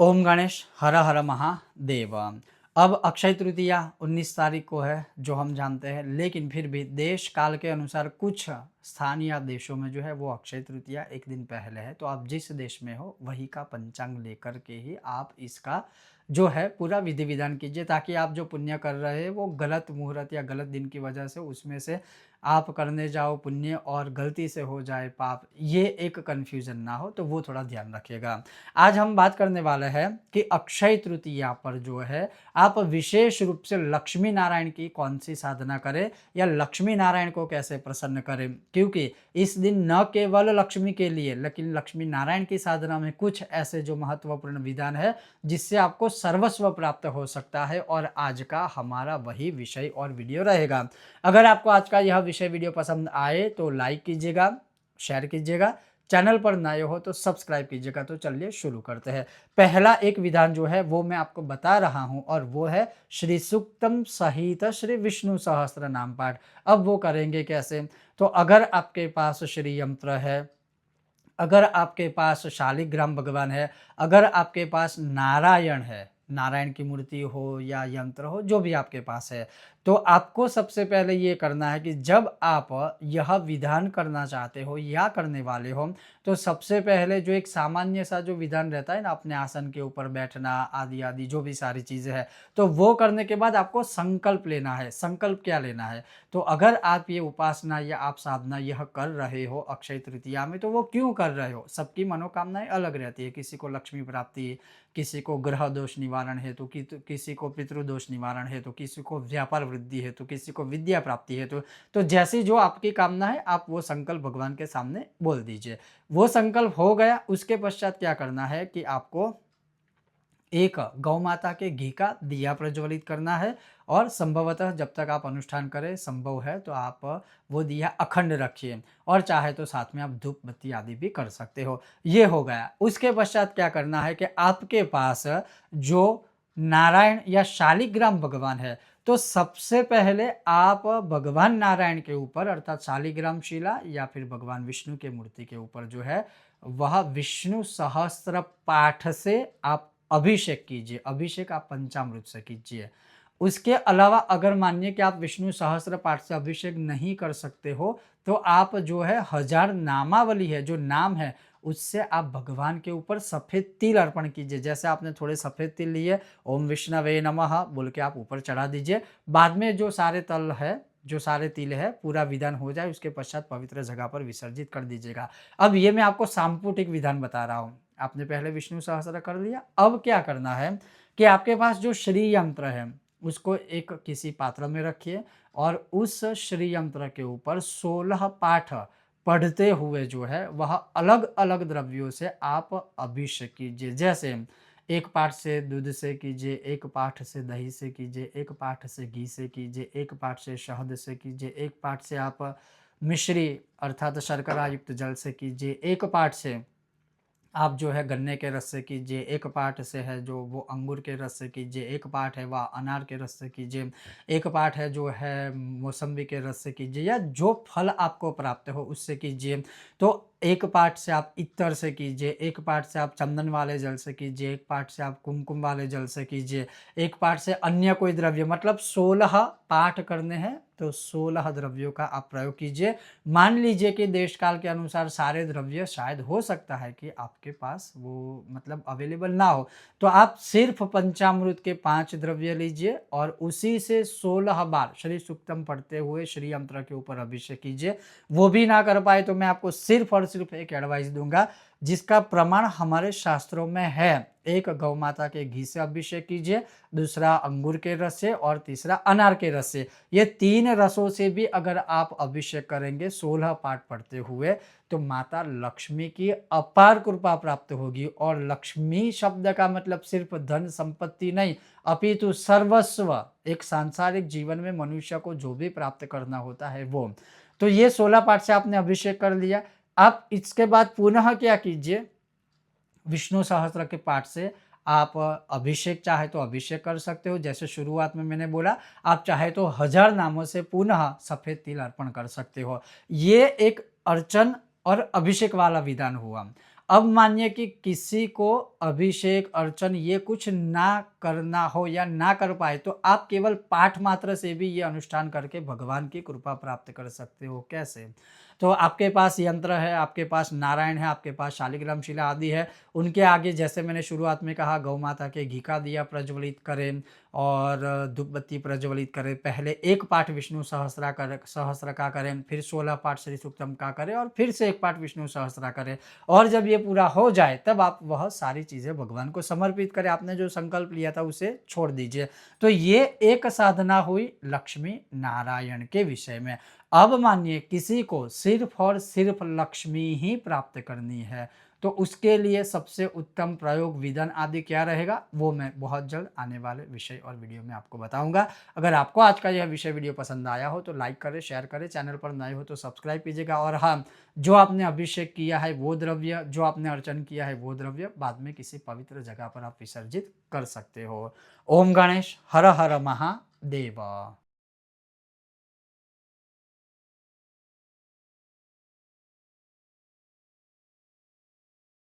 ओम गणेश हर हर महादेव। अब अक्षय तृतीया 19 तारीख को है जो हम जानते हैं, लेकिन फिर भी देश काल के अनुसार कुछ स्थान या देशों में जो है वो अक्षय तृतीया एक दिन पहले है। तो आप जिस देश में हो वही का पंचांग लेकर के ही आप इसका जो है पूरा विधि विधान कीजिए, ताकि आप जो पुण्य कर रहे हैं वो गलत मुहूर्त या गलत दिन की वजह से उसमें से आप करने जाओ पुण्य और गलती से हो जाए पाप, ये एक कन्फ्यूजन ना हो, तो वो थोड़ा ध्यान रखिएगा। आज हम बात करने वाले हैं कि अक्षय तृतीया पर जो है आप विशेष रूप से लक्ष्मी नारायण की कौन सी साधना करें या लक्ष्मी नारायण को कैसे प्रसन्न करें, क्योंकि इस दिन न केवल लक्ष्मी के लिए लेकिन लक्ष्मी नारायण की साधना में कुछ ऐसे जो महत्वपूर्ण विधान है जिससे आपको सर्वस्व प्राप्त हो सकता है। और आज का हमारा वही विषय और वीडियो रहेगा। अगर आपको आज का यह विषय वीडियो पसंद आए तो लाइक कीजिएगा, शेयर कीजिएगा, चैनल पर नए हो तो सब्सक्राइब कीजिएगा। तो चलिए शुरू करते हैं। पहला एक विधान जो है वो मैं आपको बता रहा हूं और वो है श्री सूक्तम सहित श्री विष्णु सहस्त्र नाम पाठ। अब वो करेंगे कैसे? तो अगर आपके पास श्री यंत्र है, अगर आपके पास शालिग्राम भगवान है, अगर आपके पास नारायण है, नारायण की मूर्ति हो या यंत्र हो, जो भी आपके पास है, तो आपको सबसे पहले ये करना है कि जब आप यह विधान करना चाहते हो या करने वाले हो, तो सबसे पहले जो एक सामान्य सा जो विधान रहता है ना, अपने आसन के ऊपर बैठना आदि आदि जो भी सारी चीज़ें हैं, तो वो करने के बाद आपको संकल्प लेना है। संकल्प क्या लेना है? तो अगर आप ये उपासना या आप साधना यह कर रहे हो अक्षय तृतीया में, तो वो क्यों कर रहे हो? सबकी मनोकामनाएं अलग रहती है। किसी को लक्ष्मी प्राप्ति, किसी को ग्रह दोष निवारण हेतु, किसी को पितृदोष निवारण हेतु, किसी को व्यापार वृद्धि हेतु, किसी को विद्या प्राप्ति हेतु। तो जैसी जो आपकी कामना है आप वो संकल्प भगवान के सामने बोल दीजिए। वो संकल्प हो गया, उसके पश्चात क्या करना है कि आपको एक गौ माता के घी का दिया प्रज्वलित करना है और संभवतः जब तक आप अनुष्ठान करें संभव है तो आप वो दिया अखंड रखिए, और चाहे तो साथ में आप धूप बत्ती आदि भी कर सकते हो। ये हो गया। उसके पश्चात क्या करना है कि आपके पास जो नारायण या शालिग्राम भगवान है, तो सबसे पहले आप भगवान नारायण के ऊपर अर्थात शालिग्राम शिला या फिर भगवान विष्णु के मूर्ति के ऊपर जो है वह विष्णु सहस्त्र पाठ से आप अभिषेक कीजिए। अभिषेक आप पंचामृत से कीजिए। उसके अलावा अगर मानिए कि आप विष्णु सहस्त्र पाठ से अभिषेक नहीं कर सकते हो, तो आप जो है हजार नामावली है, जो नाम है, उससे आप भगवान के ऊपर सफ़ेद तिल अर्पण कीजिए। जैसे आपने थोड़े सफ़ेद तिल लिए, ओम विष्णवे नमः बोल के आप ऊपर चढ़ा दीजिए। बाद में जो सारे तल है, जो सारे तिल है, पूरा विधान हो जाए उसके पश्चात पवित्र जगह पर विसर्जित कर दीजिएगा। अब ये मैं आपको सांपुटिक विधान बता रहा हूँ। आपने पहले विष्णु सहस्त्र कर लिया। अब क्या करना है कि आपके पास जो श्री यंत्र है उसको एक किसी पात्र में रखिए और उस श्री यंत्र के ऊपर 16 पाठ पढ़ते हुए जो है वह अलग अलग द्रव्यों से आप अभिषेक कीजिए। जैसे एक पाठ से दूध से कीजिए, एक पाठ से दही से कीजिए, एक पाठ से घी से कीजिए, एक पाठ से शहद से कीजिए, एक पाठ से आप मिश्री अर्थात शर्करा युक्त जल से कीजिए, एक पाठ से आप जो है गन्ने के रस से कीजिए, एक पार्ट से है जो वो अंगूर के रस से कीजिए, एक पार्ट है वह अनार के रस से कीजिए, एक पार्ट है जो है मौसम्बी के रस से कीजिए, या जो फल आपको प्राप्त हो उससे कीजिए। तो एक पार्ट से आप इत्तर से कीजिए, एक पार्ट से आप चंदन वाले जल से कीजिए, एक पार्ट से आप कुमकुम वाले जल से कीजिए, एक पार्ट से अन्य कोई द्रव्य, मतलब 16 पाठ करने हैं तो 16 द्रव्यों का आप प्रयोग कीजिए। मान लीजिए कि देश काल के अनुसार सारे द्रव्य शायद हो सकता है कि आपके पास वो मतलब अवेलेबल ना हो, तो आप सिर्फ पंचामृत के 5 द्रव्य लीजिए और उसी से 16 बार श्री सूक्तम पढ़ते हुए श्री यंत्र के ऊपर अभिषेक कीजिए। वो भी ना कर पाए तो मैं आपको सिर्फ और सिर्फ एक एडवाइस दूंगा जिसका प्रमाण हमारे शास्त्रों में है। एक गौ माता के घी से अभिषेक कीजिए, दूसरा अंगूर के रस से और तीसरा अनार के रस से। ये 3 रसों से भी अगर आप अभिषेक करेंगे 16 पाठ पढ़ते हुए, तो माता लक्ष्मी की अपार कृपा प्राप्त होगी। और लक्ष्मी शब्द का मतलब सिर्फ धन संपत्ति नहीं, अपितु सर्वस्व, एक सांसारिक जीवन में मनुष्य को जो भी प्राप्त करना होता है वो। तो ये 16 पाठ से आपने अभिषेक कर लिया। आप इसके बाद पुनः क्या कीजिए, विष्णु सहस्त्र के पाठ से आप अभिषेक चाहे तो अभिषेक कर सकते हो, जैसे शुरुआत में मैंने बोला। आप चाहे तो 1000 नामों से पुनः सफ़ेद तिल अर्पण कर सकते हो। ये एक अर्चन और अभिषेक वाला विधान हुआ। अब मानिए कि किसी को अभिषेक अर्चन ये कुछ ना करना हो या ना कर पाए, तो आप केवल पाठ मात्र से भी ये अनुष्ठान करके भगवान की कृपा प्राप्त कर सकते हो। कैसे? तो आपके पास यंत्र है, आपके पास नारायण है, आपके पास शालिग्राम शिला आदि है, उनके आगे जैसे मैंने शुरुआत में कहा गौ माता के घी का दिया प्रज्वलित करें और धूप बत्ती प्रज्वलित करें। पहले एक पाठ विष्णु सहस्त्र का करें, फिर 16 पाठ श्री सूक्तम का करें और फिर से एक पाठ विष्णु सहस्त्र करें। और जब ये पूरा हो जाए तब आप वह सारी चीज़ें भगवान को समर्पित करें। आपने जो संकल्प लिया था उसे छोड़ दीजिए। तो ये एक साधना हुई लक्ष्मी नारायण के विषय में। अब मानिए किसी को सिर्फ और सिर्फ लक्ष्मी ही प्राप्त करनी है, तो उसके लिए सबसे उत्तम प्रयोग विधान आदि क्या रहेगा, वो मैं बहुत जल्द आने वाले विषय और वीडियो में आपको बताऊंगा। अगर आपको आज का यह विषय वीडियो पसंद आया हो तो लाइक करें, शेयर करें, चैनल पर नए हो तो सब्सक्राइब कीजिएगा। और हाँ, जो आपने अभिषेक किया है वो द्रव्य, जो आपने अर्चन किया है वो द्रव्य बाद में किसी पवित्र जगह पर आप विसर्जित कर सकते हो। ओम गणेश हर हर महादेव।